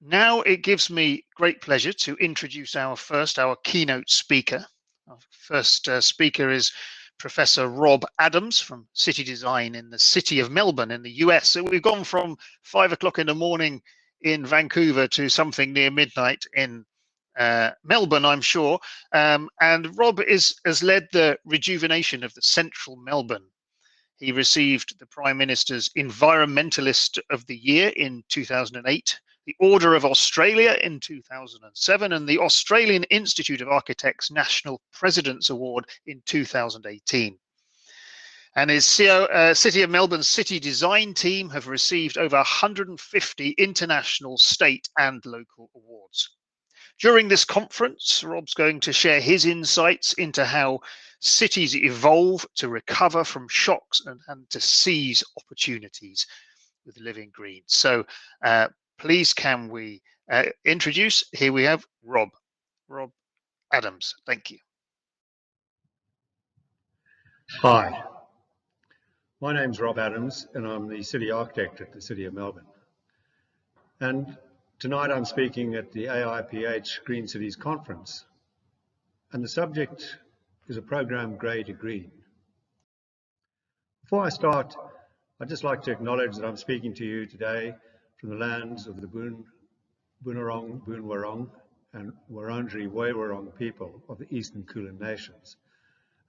Now it gives me great pleasure to introduce our keynote speaker. Our first speaker is Professor Rob Adams from City Design in the City of Melbourne in the US. So we've gone from 5 o'clock in the morning in Vancouver to something near midnight in Melbourne, I'm sure. And Rob has led the rejuvenation of the central Melbourne. He received the Prime Minister's Environmentalist of the Year in 2008, the Order of Australia in 2007, and the Australian Institute of Architects National President's Award in 2018. And his City of Melbourne City Design team have received over 150 international, state and local awards. During this conference, Rob's going to share his insights into how cities evolve to recover from shocks and to seize opportunities with living green. So please can we introduce, here we have Rob Adams. Thank you. Hi, my name's Rob Adams and I'm the City Architect at the City of Melbourne. And tonight I'm speaking at the AIPH Green Cities Conference, and the subject is a program Grey to Green. Before I start, I'd just like to acknowledge that I'm speaking to you today from the lands of the Boonwurrung, Boonwurrung and Wurundjeri Woiwurrung people of the Eastern Kulin Nations.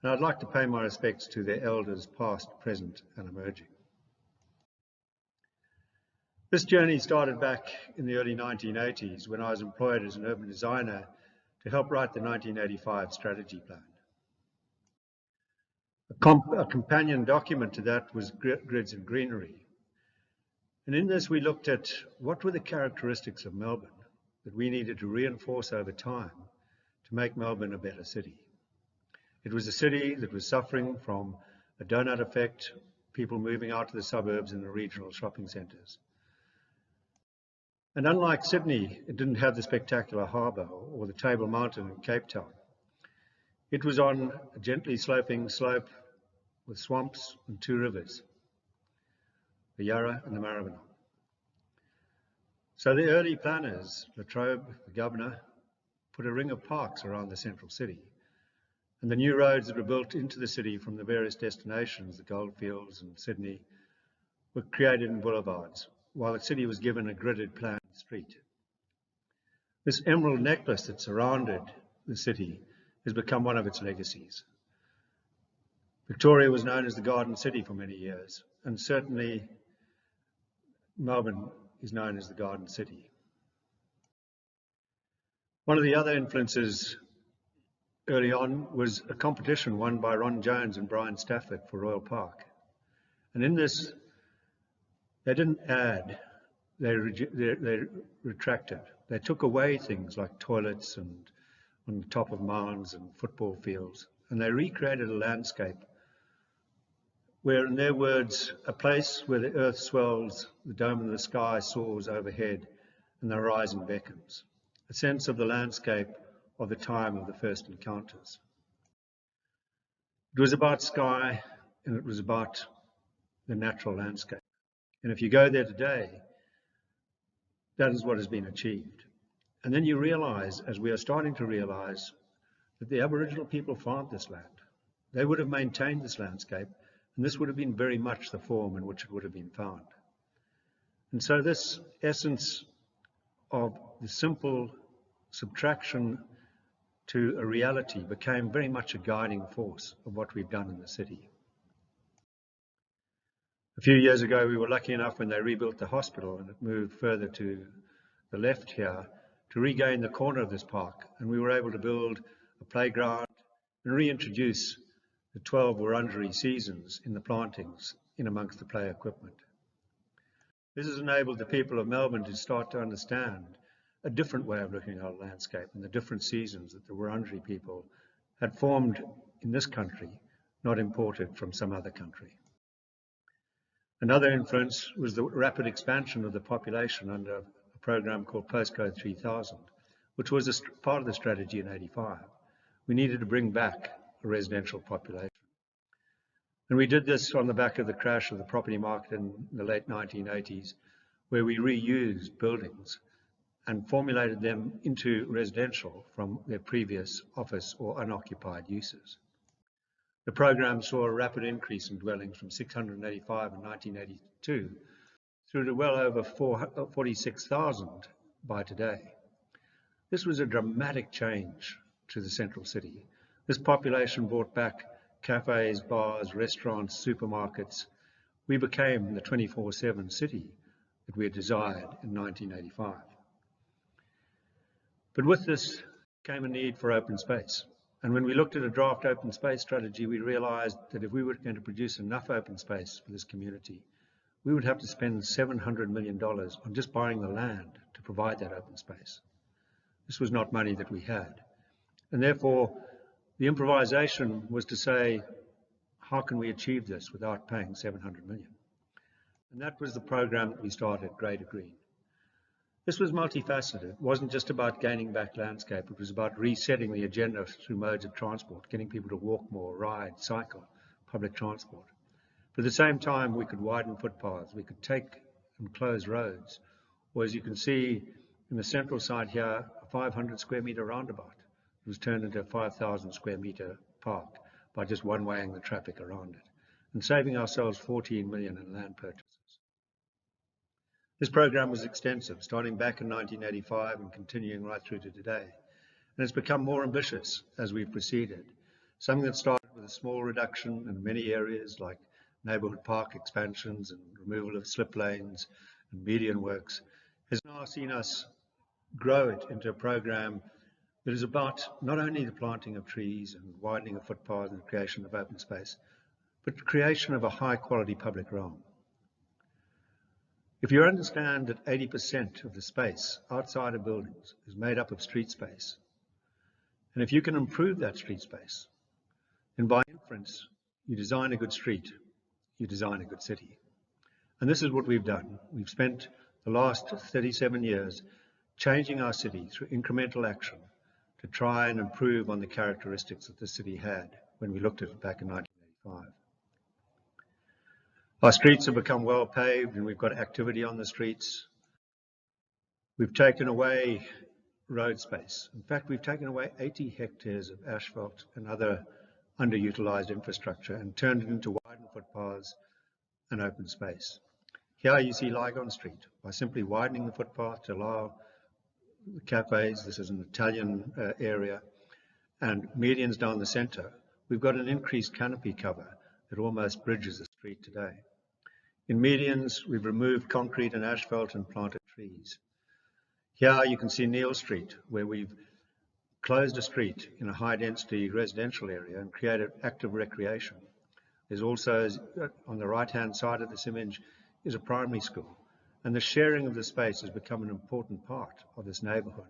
And I'd like to pay my respects to their elders past, present and emerging. This journey started back in the early 1980s when I was employed as an urban designer to help write the 1985 strategy plan. A companion document to that was Grids and Greenery. And in this we looked at what were the characteristics of Melbourne that we needed to reinforce over time to make Melbourne a better city. It was a city that was suffering from a donut effect, people moving out to the suburbs and the regional shopping centres. And unlike Sydney, it didn't have the spectacular harbour or the Table Mountain in Cape Town. It was on a gently sloping slope with swamps and two rivers, the Yarra and the Maribyrnong. So the early planners, Latrobe, the governor, put a ring of parks around the central city. And the new roads that were built into the city from the various destinations, the Goldfields and Sydney, were created in boulevards, while the city was given a gridded planned street. This emerald necklace that surrounded the city has become one of its legacies. Victoria was known as the Garden City for many years, and certainly Melbourne is known as the Garden City. One of the other influences early on was a competition won by Ron Jones and Brian Stafford for Royal Park. And in this, they didn't add, they retracted. They took away things like toilets and on the top of mounds and football fields, and they recreated a landscape where, in their words, a place where the earth swells, the dome of the sky soars overhead, and the horizon beckons. A sense of the landscape of the time of the first encounters. It was about sky and it was about the natural landscape. And if you go there today, that is what has been achieved. And then you realize, as we are starting to realize, that the Aboriginal people farmed this land. They would have maintained this landscape, and this would have been very much the form in which it would have been found. And so this essence of the simple subtraction to a reality became very much a guiding force of what we've done in the city. A few years ago, we were lucky enough when they rebuilt the hospital and it moved further to the left here to regain the corner of this park. And we were able to build a playground and reintroduce the 12 Wurundjeri seasons in the plantings in amongst the play equipment. This has enabled the people of Melbourne to start to understand a different way of looking at our landscape and the different seasons that the Wurundjeri people had formed in this country, not imported from some other country. Another influence was the rapid expansion of the population under a program called Postcode 3000, which was a part of the strategy in '85. We needed to bring back a residential population. And we did this on the back of the crash of the property market in the late 1980s, where we reused buildings and formulated them into residential from their previous office or unoccupied uses. The program saw a rapid increase in dwellings from 685 in 1982 through to well over 46,000 by today. This was a dramatic change to the central city. This population brought back cafes, bars, restaurants, supermarkets. We became the 24/7 city that we had desired in 1985. But with this came a need for open space. And when we looked at a draft open space strategy, we realized that if we were going to produce enough open space for this community, we would have to spend $700 million on just buying the land to provide that open space. This was not money that we had. And therefore, the improvisation was to say, how can we achieve this without paying $700 million? And that was the program that we started, Greater Green. This was multifaceted. It wasn't just about gaining back landscape. It was about resetting the agenda through modes of transport, getting people to walk more, ride, cycle, public transport. But at the same time, we could widen footpaths. We could take and close roads. Or as you can see in the central side here, a 500 square meter roundabout. It was turned into a 5,000 square meter park by just one-waying the traffic around it and saving ourselves $14 million in land purchases. This program was extensive, starting back in 1985 and continuing right through to today. And it's become more ambitious as we've proceeded. Something that started with a small reduction in many areas like neighbourhood park expansions and removal of slip lanes and median works has now seen us grow it into a program that is about not only the planting of trees and widening of footpaths and the creation of open space, but the creation of a high quality public realm. If you understand that 80% of the space outside of buildings is made up of street space, and if you can improve that street space, then by inference, you design a good street, you design a good city. And this is what we've done. We've spent the last 37 years changing our city through incremental action to try and improve on the characteristics that the city had when we looked at it back in 1985. Our streets have become well paved and we've got activity on the streets. We've taken away road space. In fact, we've taken away 80 hectares of asphalt and other underutilized infrastructure and turned it into widened footpaths and open space. Here you see Lygon Street. By simply widening the footpath to allow the cafes, this is an Italian area, and medians down the center, we've got an increased canopy cover that almost bridges the street today. In medians, we've removed concrete and asphalt and planted trees. Here you can see Neil Street, where we've closed a street in a high-density residential area and created active recreation. There's also, on the right-hand side of this image, is a primary school. And the sharing of the space has become an important part of this neighbourhood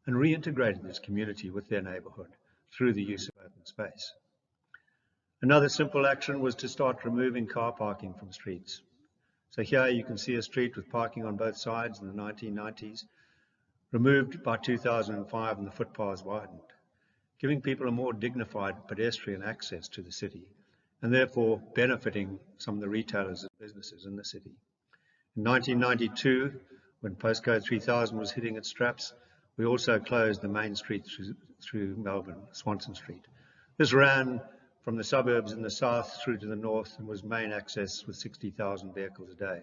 and reintegrated this community with their neighbourhood through the use of open space. Another simple action was to start removing car parking from streets. So here you can see a street with parking on both sides in the 1990s, removed by 2005 and the footpaths widened, giving people a more dignified pedestrian access to the city and therefore benefiting some of the retailers and businesses in the city. In 1992, when postcode 3000 was hitting its straps, we also closed the main street through Melbourne, Swanston Street. This ran from the suburbs in the south through to the north and was main access with 60,000 vehicles a day.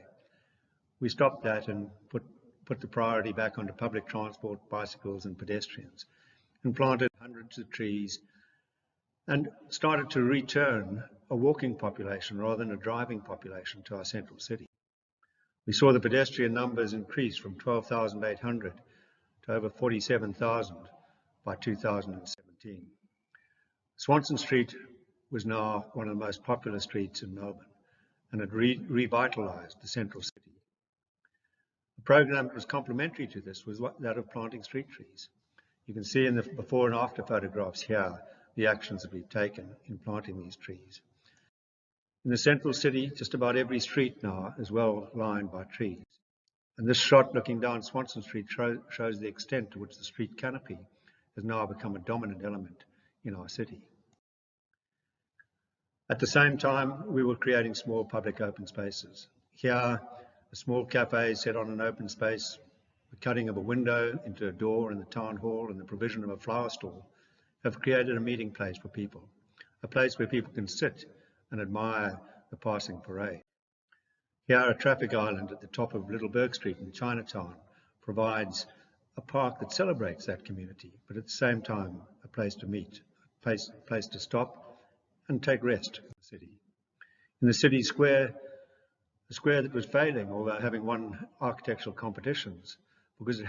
We stopped that and put the priority back onto public transport, bicycles and pedestrians, and planted hundreds of trees and started to return a walking population rather than a driving population to our central city. We saw the pedestrian numbers increase from 12,800 to over 47,000 by 2017. Swanston Street was now one of the most popular streets in Melbourne and had revitalised the central city. The program that was complementary to this was that of planting street trees. You can see in the before and after photographs here the actions that we've taken in planting these trees. In the central city, just about every street now is well lined by trees. And this shot looking down Swanston Street shows the extent to which the street canopy has now become a dominant element in our city. At the same time, we were creating small public open spaces. Here, a small cafe set on an open space the cutting of a window into a door in the town hall and the provision of a flower stall have created a meeting place for people, a place where people can sit and admire the passing parade. Here, a traffic island at the top of Little Bourke Street in Chinatown provides a park that celebrates that community, but at the same time, a place to meet, a place to stop and take rest in the city. In the city square, a square that was failing, although having won architectural competitions, because it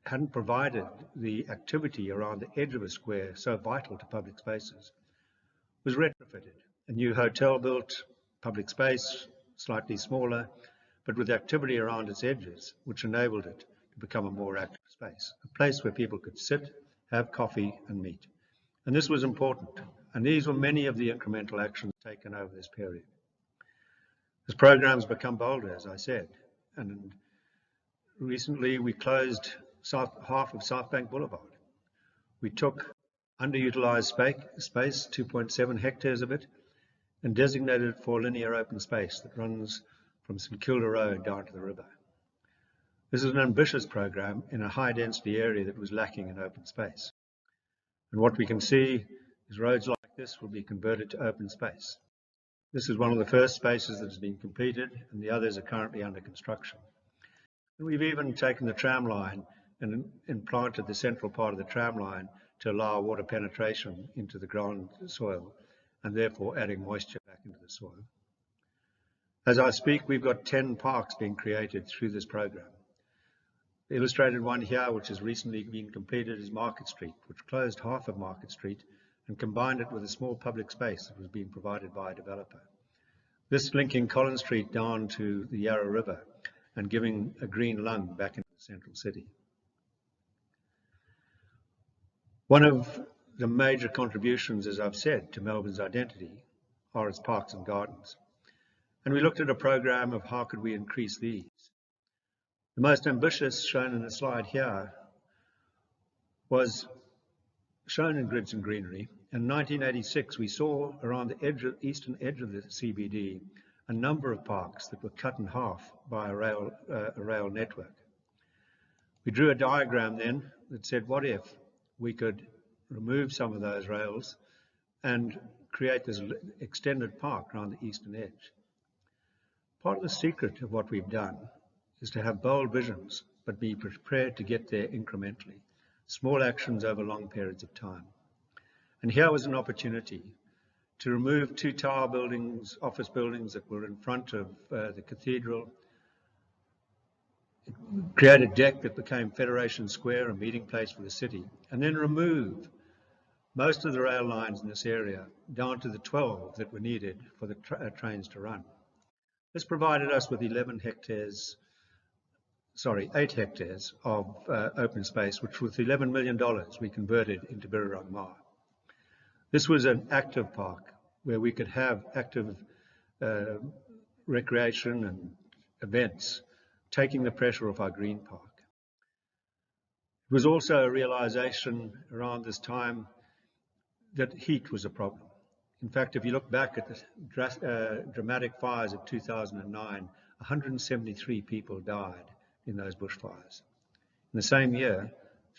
hadn't provided the activity around the edge of a square so vital to public spaces, was retrofitted. A new hotel built, public space, slightly smaller, but with activity around its edges, which enabled it to become a more active space, a place where people could sit, have coffee and meet. And this was important, and these were many of the incremental actions taken over this period. As programs become bolder, as I said, and recently we closed half of SOUTHBANK Boulevard. We took underutilized space, 2.7 hectares of it, and designated it for linear open space that runs from St Kilda Road down to the river. This is an ambitious program in a high density area that was lacking in open space. And what we can see is roads like this will be converted to open space. This is one of the first spaces that has been completed, and the others are currently under construction. And we've even taken the tram line and implanted the central part of the tram line to allow water penetration into the ground soil, and therefore adding moisture back into the soil. As I speak, we've got 10 parks being created through this program. The illustrated one here, which has recently been completed, is Market Street, which closed half of Market Street and combined it with a small public space that was being provided by a developer. This linking Collins Street down to the Yarra River and giving a green lung back into the central city. One of the major contributions, as I've said, to Melbourne's identity are its parks and gardens. And we looked at a program of how could we increase these. The most ambitious, shown in the slide here, was shown in Grids and Greenery. In 1986, we saw around the eastern edge of the CBD a number of parks that were cut in half by a rail network. We drew a diagram then that said, what if we could remove some of those rails and create this extended park around the eastern edge? Part of the secret of what we've done is to have bold visions, but be prepared to get there incrementally, small actions over long periods of time. And here was an opportunity to remove 2 tower buildings, office buildings that were in front of the cathedral, create a deck that became Federation Square, a meeting place for the city, and then remove most of the rail lines in this area down to the 12 that were needed for the trains to run. This provided us with 8 hectares of open space, which with $11 million we converted into Birrarung Maar. This was an active park where we could have active recreation and events, taking the pressure off our green park. It was also a realization around this time that heat was a problem. In fact, if you look back at the dramatic fires of 2009, 173 people died in those bushfires. In the same year,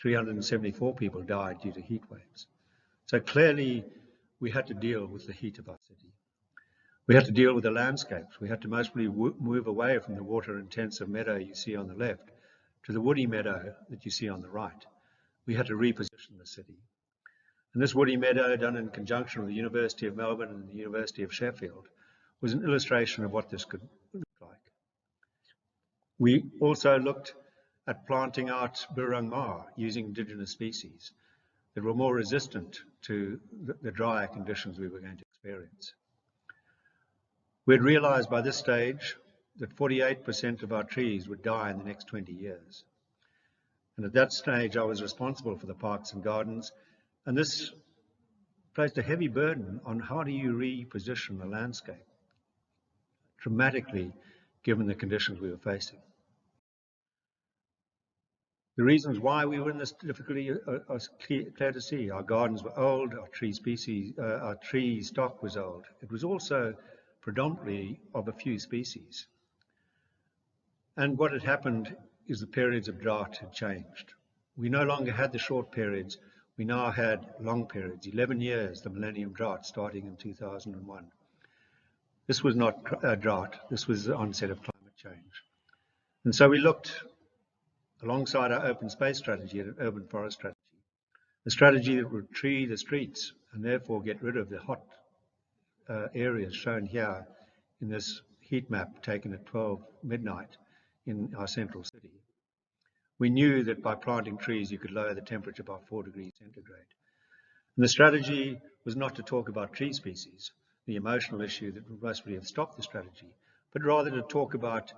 374 people died due to heat waves. So clearly, we had to deal with the heat of our city. We had to deal with the landscapes. We had to mostly move away from the water-intensive meadow you see on the left to the woody meadow that you see on the right. We had to reposition the city. And this woody meadow, done in conjunction with the University of Melbourne and the University of Sheffield, was an illustration of what this could look like. We also looked at planting out Birrarung Maar using indigenous species that were more resistant to the drier conditions we were going to experience. We had realized by this stage that 48% of our trees would die in the next 20 years. And at that stage, I was responsible for the parks and gardens, and this placed a heavy burden on how do you reposition the landscape, dramatically given the conditions we were facing. The reasons why we were in this difficulty are clear to see. Our gardens were old, our tree stock was old. It was also predominantly of a few species. And what had happened is the periods of drought had changed. We no longer had the short periods, we now had long periods, 11 years, the millennium drought starting in 2001. This was not a drought, this was the onset of climate change. And so we looked alongside our open space strategy at an urban forest strategy, a strategy that would tree the streets and therefore get rid of the hot areas shown here in this heat map taken at 12 midnight in our central city. We knew that by planting trees you could lower the temperature by 4 degrees centigrade. And the strategy was not to talk about tree species, the emotional issue that would mostly have stopped the strategy, but rather to talk about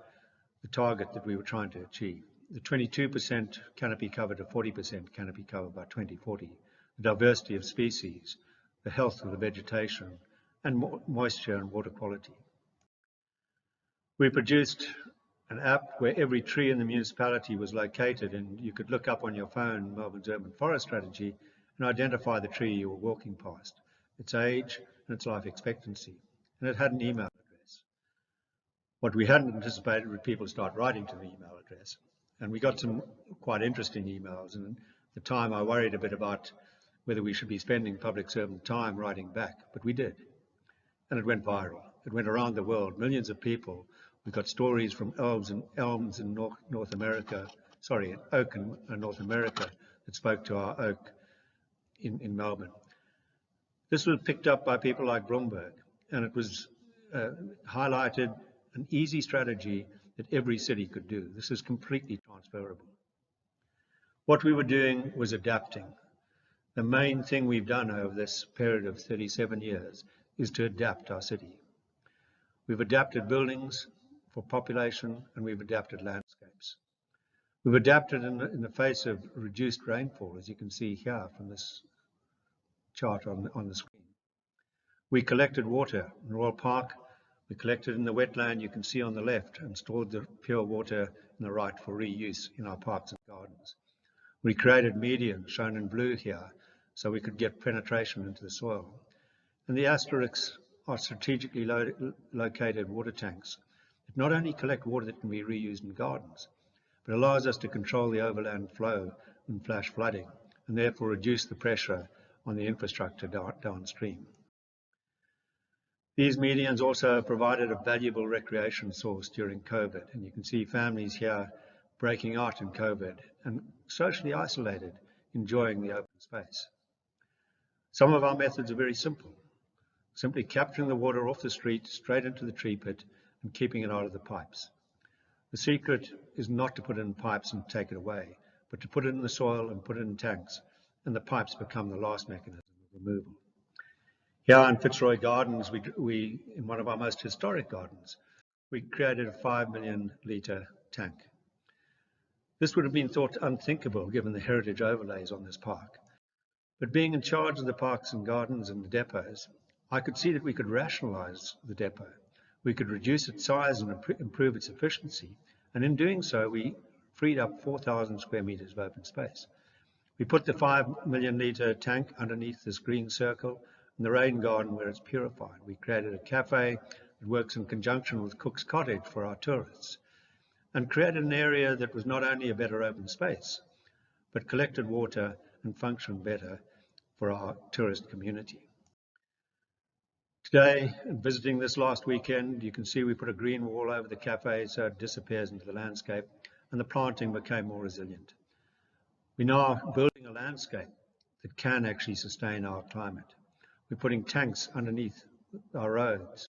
the target that we were trying to achieve. The 22% canopy cover to 40% canopy cover by 2040, the diversity of species, the health of the vegetation, and moisture and water quality. We produced an app where every tree in the municipality was located, and you could look up on your phone Melbourne's urban forest strategy and identify the tree you were walking past, its age and its life expectancy, and it had an email address. What we hadn't anticipated was people start writing to the email address, and we got some quite interesting emails, and at the time I worried a bit about whether we should be spending public servant time writing back, but we did, and it went viral. It went around the world, millions of people. We got stories from elms in North America, sorry, oak in North America that spoke to our oak in Melbourne. This was picked up by people like Bloomberg, and it was highlighted an easy strategy that every city could do. This is completely transferable. What we were doing was adapting. The main thing we've done over this period of 37 years is to adapt our city. We've adapted buildings for population, and we've adapted landscapes. We've adapted in the face of reduced rainfall, as you can see here from this chart on the screen. We collected water in Royal Park. We collected in the wetland you can see on the left and stored the pure water in the right for reuse in our parks and gardens. We created medians, shown in blue here, so we could get penetration into the soil. And the asterisks are strategically located water tanks that not only collect water that can be reused in gardens, but allows us to control the overland flow and flash flooding, and therefore reduce the pressure on the infrastructure downstream. These medians also provided a valuable recreation source during COVID, and you can see families here breaking out in COVID and socially isolated, enjoying the open space. Some of our methods are very simple, simply capturing the water off the street straight into the tree pit and keeping it out of the pipes. The secret is not to put it in pipes and take it away, but to put it in the soil and put it in tanks, and the pipes become the last mechanism of removal. Here in Fitzroy Gardens, we in one of our most historic gardens, we created a 5 million litre tank. This would have been thought unthinkable given the heritage overlays on this park. But being in charge of the parks and gardens and the depots, I could see that we could rationalise the depot. We could reduce its size and improve its efficiency. And in doing so, we freed up 4,000 square metres of open space. We put the 5 million litre tank underneath this green circle in the rain garden where it's purified. We created a cafe that works in conjunction with Cook's Cottage for our tourists, and created an area that was not only a better open space, but collected water and functioned better for our tourist community. Today, visiting this last weekend, you can see we put a green wall over the cafe so it disappears into the landscape, and the planting became more resilient. We're now building a landscape that can actually sustain our climate. We're putting tanks underneath our roads,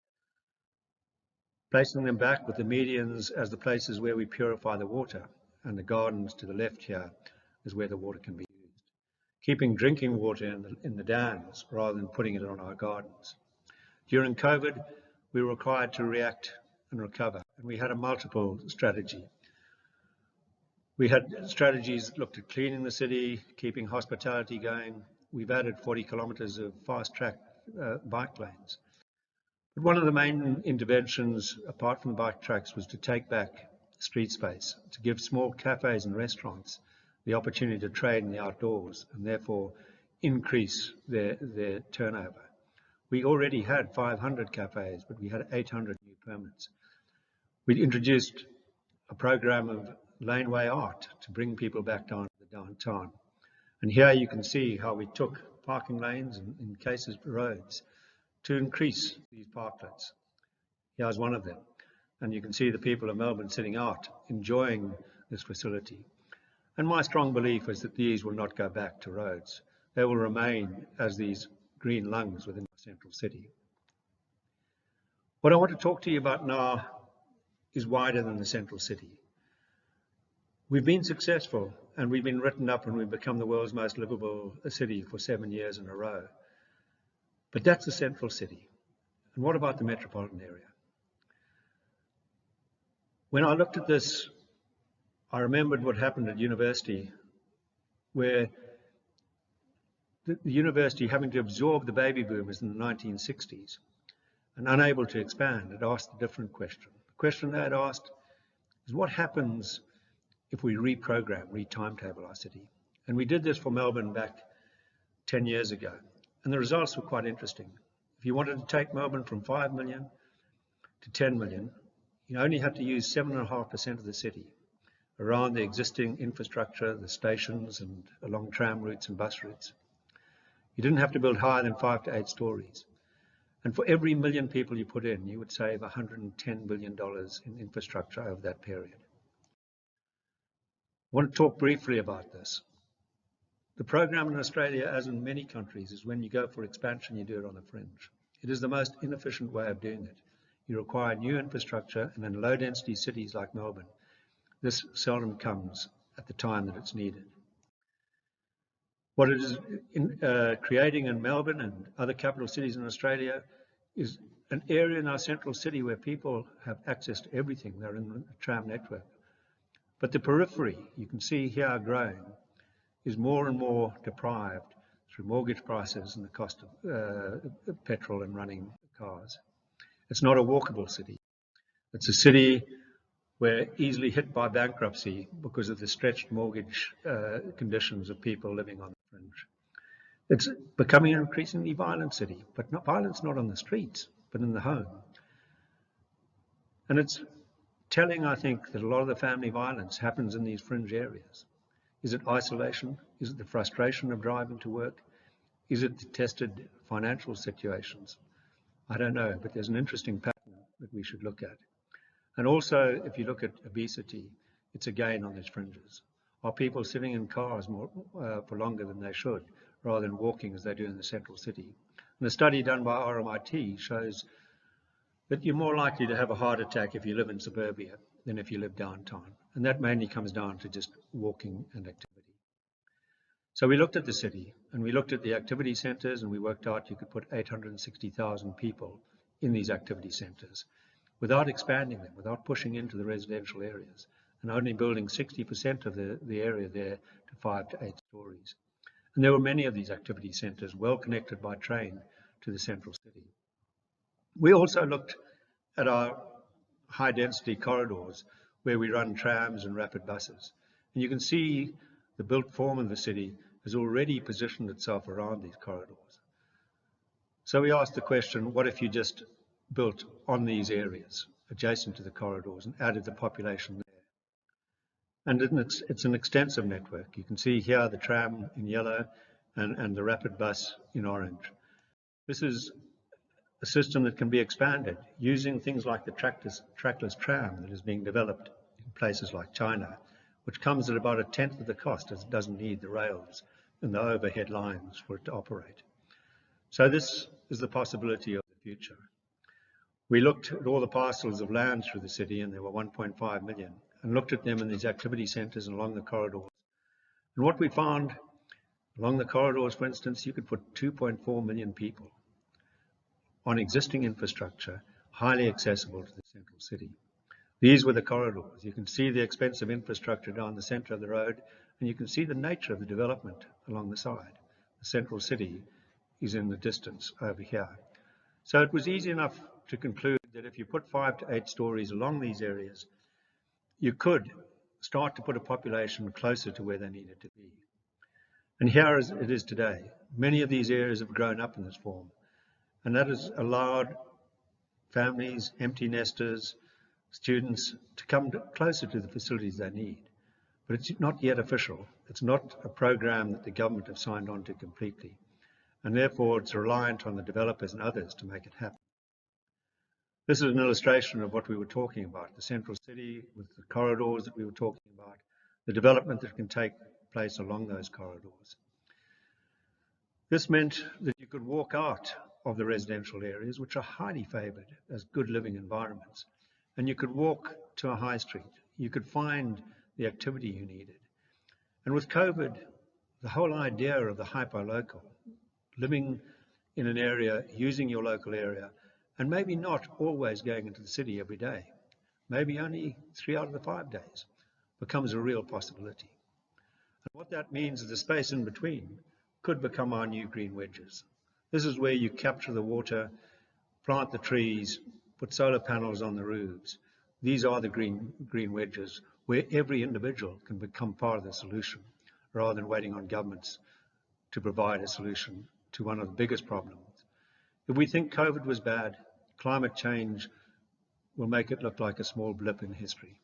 placing them back with the medians as the places where we purify the water, and the gardens to the left here is where the water can be used. Keeping drinking water in the dams rather than putting it on our gardens. During COVID, we were required to react and recover, and we had a multiple strategy. We had strategies that looked at cleaning the city, keeping hospitality going. We've added 40 kilometres of fast-track bike lanes. But one of the main interventions, apart from the bike tracks, was to take back street space, to give small cafes and restaurants the opportunity to trade in the outdoors and therefore increase their turnover. We already had 500 cafes, but we had 800 new permits. We introduced a program of laneway art to bring people back down to the downtown. And here you can see how we took parking lanes and in cases roads to increase these parklets. Here's one of them. And you can see the people of Melbourne sitting out, enjoying this facility. And my strong belief is that these will not go back to roads. They will remain as these green lungs within the central city. What I want to talk to you about now is wider than the central city. We've been successful and we've been written up and we've become the world's most livable city for 7 years in a row. But that's the central city. And what about the metropolitan area? When I looked at this, I remembered what happened at university, where the university, having to absorb the baby boomers in the 1960s and unable to expand, had asked a different question. The question they had asked is, what happens if we reprogram, retimetable our city? And we did this for Melbourne back 10 years ago. And the results were quite interesting. If you wanted to take Melbourne from 5 million to 10 million, you only had to use 7.5% of the city around the existing infrastructure, the stations and along tram routes and bus routes. You didn't have to build higher than 5 to 8 stories. And for every million people you put in, you would save $110 billion in infrastructure over that period. I want to talk briefly about this. The program in Australia, as in many countries, is when you go for expansion, you do it on the fringe. It is the most inefficient way of doing it. You require new infrastructure, and in low-density cities like Melbourne, this seldom comes at the time that it's needed. What it is creating in Melbourne and other capital cities in Australia is an area in our central city where people have access to everything. They're in the tram network. But the periphery, you can see here growing, is more and more deprived through mortgage prices and the cost of petrol and running cars. It's not a walkable city. It's a city where easily hit by bankruptcy because of the stretched mortgage conditions of people living on the fringe. It's becoming an increasingly violent city, but not violence not on the streets, but in the home. And it's telling, I think, that a lot of the family violence happens in these fringe areas. Is it isolation? Is it the frustration of driving to work? Is it the tested financial situations? I don't know, but there's an interesting pattern that we should look at. And also, if you look at obesity, it's again on these fringes. Are people sitting in cars more, for longer than they should, rather than walking as they do in the central city? And a study done by RMIT shows that you're more likely to have a heart attack if you live in suburbia than if you live downtown. And that mainly comes down to just walking and activity. So we looked at the city and we looked at the activity centres and we worked out you could put 860,000 people in these activity centres without expanding them, without pushing into the residential areas and only building 60% of the area there to 5 to 8 stories. And there were many of these activity centres well connected by train to the central city. We also looked at our high density corridors where we run trams and rapid buses. And you can see the built form of the city has already positioned itself around these corridors. So we asked the question, what if you just built on these areas adjacent to the corridors and added the population there? And it's an extensive network. You can see here the tram in yellow and the rapid bus in orange. This is a system that can be expanded using things like the trackless tram that is being developed in places like China, which comes at about 1/10 of the cost as it doesn't need the rails and the overhead lines for it to operate. So this is the possibility of the future. We looked at all the parcels of land through the city, and there were 1.5 million, and looked at them in these activity centres and along the corridors. And what we found along the corridors, for instance, you could put 2.4 million people on existing infrastructure, highly accessible to the central city. These were the corridors. You can see the expensive infrastructure down the centre of the road, and you can see the nature of the development along the side. The central city is in the distance over here. So it was easy enough to conclude that if you put 5 to 8 stories along these areas, you could start to put a population closer to where they needed to be. And here as it is today, many of these areas have grown up in this form, and that has allowed families, empty nesters, students to come closer to the facilities they need. but it's not yet official. It's not a program that the government have signed on to completely, and therefore it's reliant on the developers and others to make it happen. This is an illustration of what we were talking about, the central city with the corridors that we were talking about, the development that can take place along those corridors. This meant that you could walk out of the residential areas, which are highly favoured as good living environments, and you could walk to a high street. You could find the activity you needed. And with COVID, the whole idea of the hyperlocal, living in an area, using your local area, and maybe not always going into the city every day, maybe only 3 out of the 5 days, becomes a real possibility. And what that means is the space in between could become our new green wedges. This is where you capture the water, plant the trees, put solar panels on the roofs. These are the green wedges where every individual can become part of the solution rather than waiting on governments to provide a solution to one of the biggest problems. If we think COVID was bad, climate change will make it look like a small blip in history.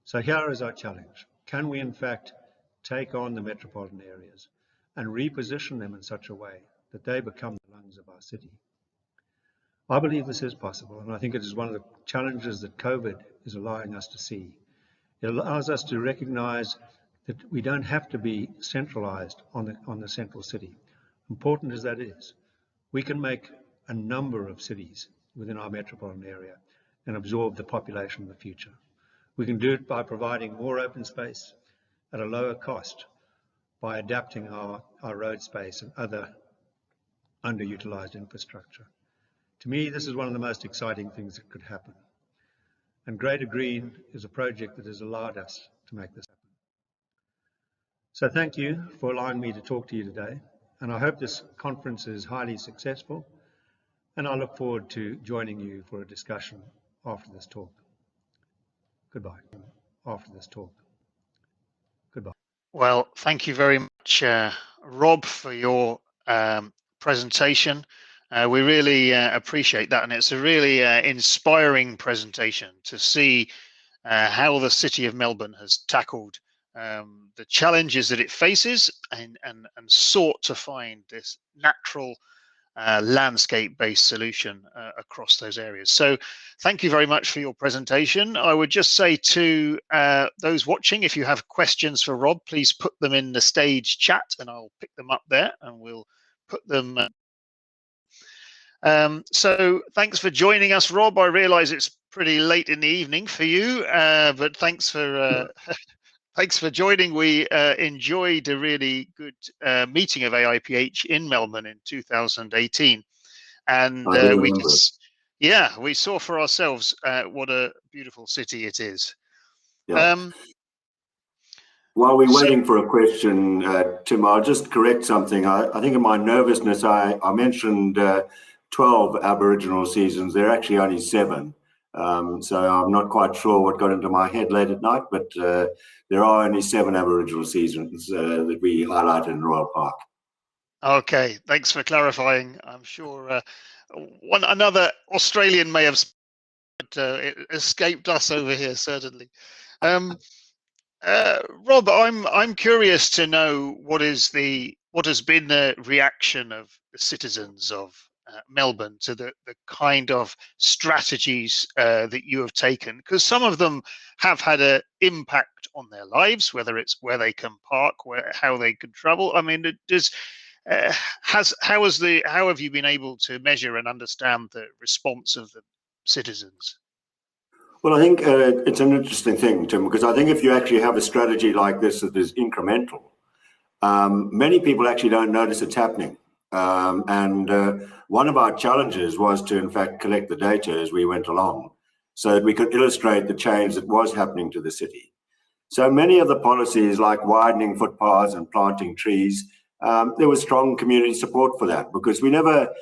So here is our challenge. Can we in fact take on the metropolitan areas and reposition them in such a way that they become the lungs of our city? I believe this is possible, and I think it is one of the challenges that COVID is allowing us to see. It allows us to recognize that we don't have to be centralized on the central city. Important as that is, we can make a number of cities within our metropolitan area and absorb the population of the future. We can do it by providing more open space at a lower cost, by adapting our road space and other underutilized infrastructure. To me, this is one of the most exciting things that could happen. And Greater Green is a project that has allowed us to make this happen. So thank you for allowing me to talk to you today. And I hope this conference is highly successful. And I look forward to joining you for a discussion after this talk. Goodbye. After this talk. Goodbye. Well, thank you very much, Rob, for your presentation. We really appreciate that, and it's a really inspiring presentation to see how the City of Melbourne has tackled the challenges that it faces and sought to find this natural landscape-based solution across those areas. So thank you very much for your presentation. I would just say to those watching, if you have questions for Rob, please put them in the stage chat and I'll pick them up there and we'll put them. So thanks for joining us, Rob. I realise it's pretty late in the evening for you, but thanks for thanks for joining. We enjoyed a really good meeting of AIPH in Melbourne in 2018, and we saw for ourselves what a beautiful city it is. Yeah. While we're waiting for a question, Tim, I'll just correct something. I think in my nervousness, I mentioned 12 Aboriginal seasons. There are actually only 7. So I'm not quite sure what got into my head late at night, but there are only 7 Aboriginal seasons that we highlighted in Royal Park. Okay, thanks for clarifying. I'm sure another Australian may have it escaped us over here, certainly. Rob, I'm curious to know what has been the reaction of the citizens of Melbourne to the kind of strategies that you have taken, because some of them have had an impact on their lives, whether it's where they can park, how they can travel. I mean, how have you been able to measure and understand the response of the citizens? Well, I think it's an interesting thing, Tim, because I think if you actually have a strategy like this that is incremental, many people actually don't notice it's happening. One of our challenges was to, in fact, collect the data as we went along so that we could illustrate the change that was happening to the city. So many of the policies like widening footpaths and planting trees, there was strong community support for that because we never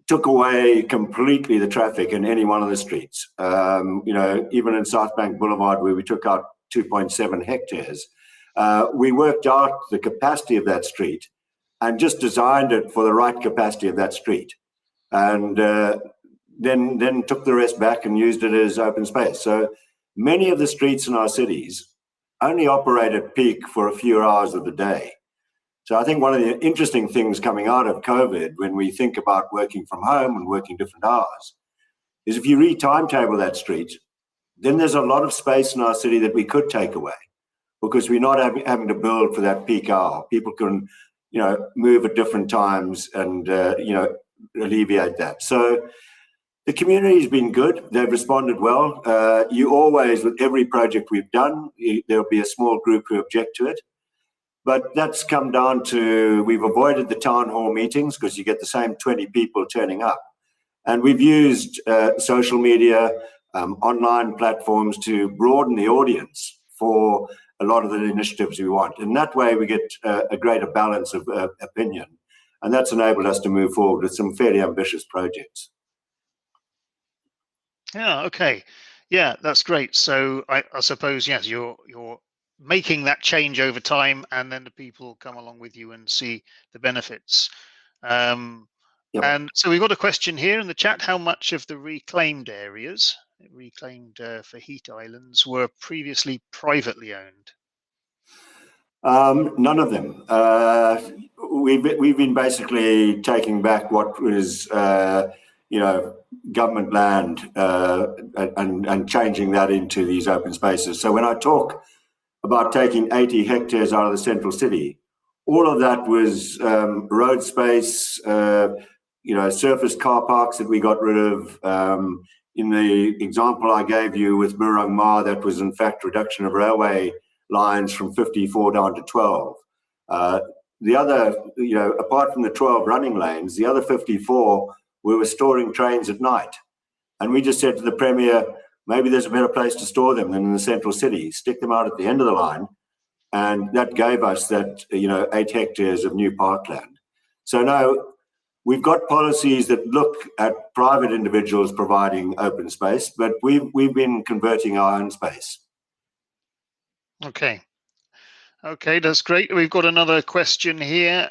took away completely the traffic in any one of the streets. Even in SOUTHBANK Boulevard, where we took out 2.7 hectares, we worked out the capacity of that street and just designed it for the right capacity of that street, and then took the rest back and used it as open space. So many of the streets in our cities only operate at peak for a few hours of the day. So I think one of the interesting things coming out of COVID, when we think about working from home and working different hours, is if you re-timetable that street, then there's a lot of space in our city that we could take away, because we're not having to build for that peak hour. People can, move at different times and, alleviate that. So the community has been good. They've responded well. You always, with every project we've done, there'll be a small group who object to it. But that's come down to, we've avoided the town hall meetings because you get the same 20 people turning up. And we've used social media, online platforms to broaden the audience for a lot of the initiatives we want. And that way we get a greater balance of opinion. And that's enabled us to move forward with some fairly ambitious projects. Yeah, okay. Yeah, that's great. So I suppose, yes, you're making that change over time, and then the people come along with you and see the benefits. Yep. And so we've got a question here in the chat: how much of the reclaimed areas, reclaimed for heat islands, were previously privately owned? None of them. We've been basically taking back what was, government land and changing that into these open spaces. So when I talk about taking 80 hectares out of the central city, all of that was road space, surface car parks that we got rid of. In the example I gave you with Murrung Ma, that was in fact reduction of railway lines from 54 down to 12. The other, apart from the 12 running lanes, the other 54, we were storing trains at night. And we just said to the Premier, maybe there's a better place to store them than in the central city. Stick them out at the end of the line. And that gave us that, 8 hectares of new parkland. So now we've got policies that look at private individuals providing open space, but we've been converting our own space. Okay. Okay, that's great. We've got another question here.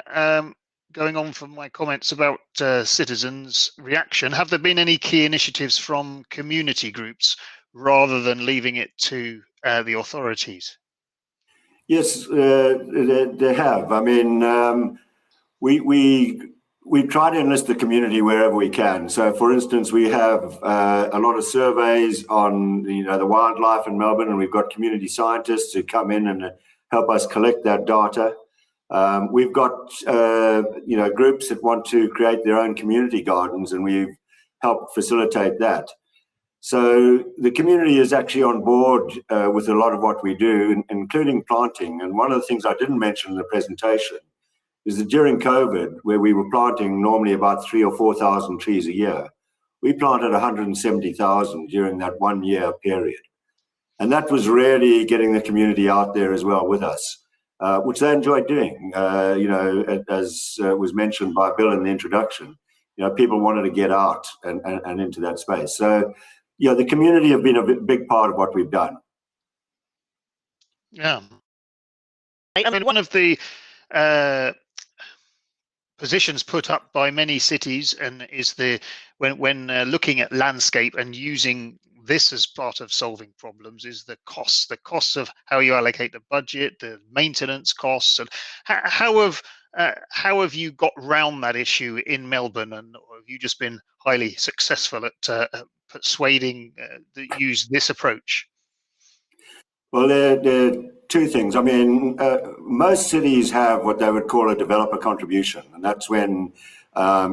Going on from my comments about citizens' reaction, have there been any key initiatives from community groups rather than leaving it to the authorities? Yes, they have. I mean, we try to enlist the community wherever we can. So, for instance, we have a lot of surveys on the wildlife in Melbourne, and we've got community scientists who come in and help us collect that data. We've got groups that want to create their own community gardens, and we've helped facilitate that. So the community is actually on board with a lot of what we do, including planting. And one of the things I didn't mention in the presentation is that during COVID, where we were planting normally about 3,000 or 4,000 trees a year, we planted 170,000 during that 1 year period. And that was really getting the community out there as well with us, which they enjoyed doing. As was mentioned by Bill in the introduction, people wanted to get out and into that space. So, the community have been a big part of what we've done. Yeah. I mean, one of the positions put up by many cities and is when looking at landscape and using this as part of solving problems is the costs of how you allocate the budget, the maintenance costs, and how have you got round that issue in Melbourne, and have you just been highly successful at persuading that use this approach? Well, there are two things. I mean, most cities have what they would call a developer contribution, and that's when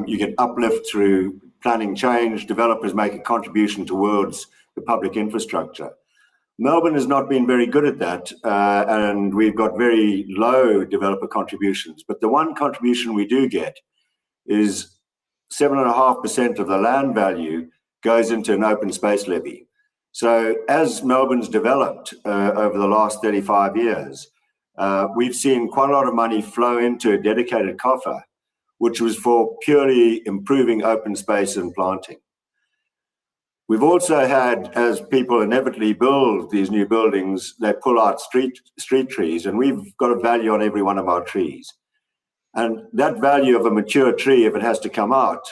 you get uplift through planning change. Developers make a contribution towards the public infrastructure. Melbourne has not been very good at that, and we've got very low developer contributions. But the one contribution we do get is 7.5% of the land value goes into an open space levy. So as Melbourne's developed over the last 35 years, we've seen quite a lot of money flow into a dedicated coffer, which was for purely improving open space and planting. We've also had, as people inevitably build these new buildings, they pull out street trees, and we've got a value on every one of our trees. And that value of a mature tree, if it has to come out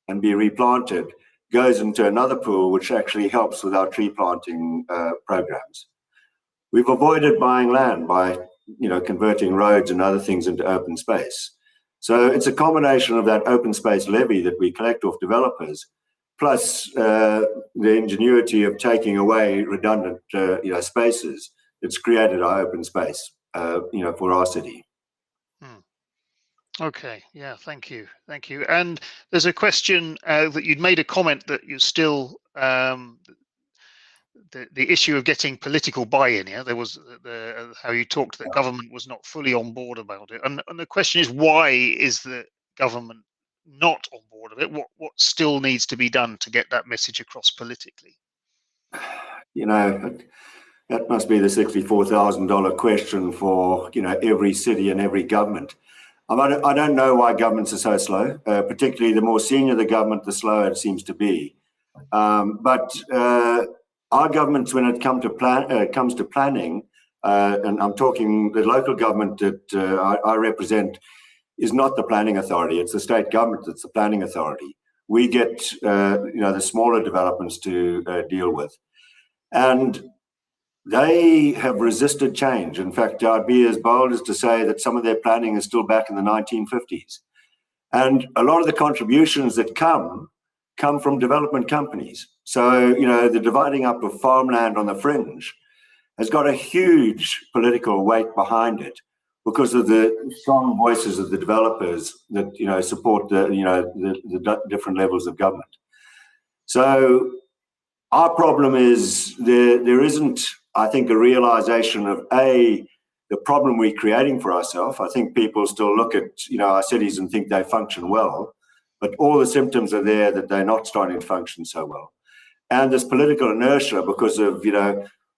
and be replanted, goes into another pool, which actually helps with our tree planting programs. we've avoided buying land by, converting roads and other things into open space. So it's a combination of that open space levy that we collect off developers, plus the ingenuity of taking away redundant, spaces that's created our open space, for our city. Okay, yeah, thank you. And there's a question that you'd made a comment that you're still the issue of getting political buy-in. Yeah, there was how you talked that government was not fully on board about it, and the question is, why is the government not on board of it? What still needs to be done to get that message across politically? That must be the $64,000 question for every city and every government. I don't know why governments are so slow. Particularly the more senior the government, the slower it seems to be. But our governments, when it comes to planning, and I'm talking the local government that I represent, is not the planning authority. It's the state government that's the planning authority. We get the smaller developments to deal with, and they have resisted change. In fact, I'd be as bold as to say that some of their planning is still back in the 1950s. And a lot of the contributions that come from development companies. So, the dividing up of farmland on the fringe has got a huge political weight behind it because of the strong voices of the developers that, support the different levels of government. So our problem is there isn't, I think, a realization of the problem we're creating for ourselves. I think people still look at our cities and think they function well, but all the symptoms are there that they're not starting to function so well. And this political inertia because of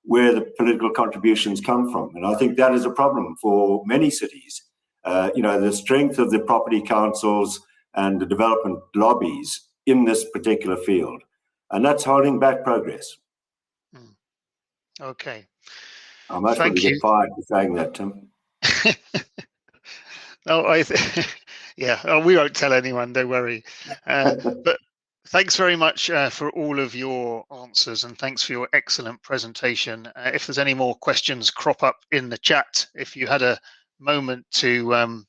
where the political contributions come from, and I think that is a problem for many cities. The strength of the property councils and the development lobbies in this particular field, and that's holding back progress. Okay. I must really get fired for saying that, Tim. No, yeah, we won't tell anyone, don't worry. But thanks very much for all of your answers, and thanks for your excellent presentation. If there's any more questions crop up in the chat, if you had a moment to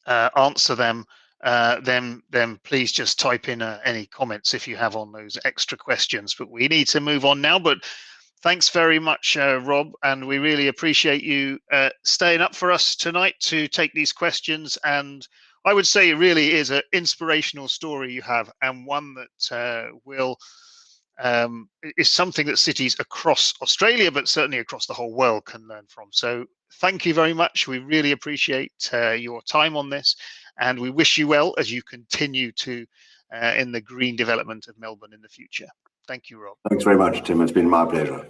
answer them, then please just type in any comments if you have on those extra questions. But we need to move on now. But thanks very much, Rob, and we really appreciate you staying up for us tonight to take these questions. And I would say it really is an inspirational story you have, and one that is something that cities across Australia, but certainly across the whole world, can learn from. So thank you very much. We really appreciate your time on this, and we wish you well as you continue to in the green development of Melbourne in the future. Thank you, Rob. Thanks very much, Tim. It's been my pleasure.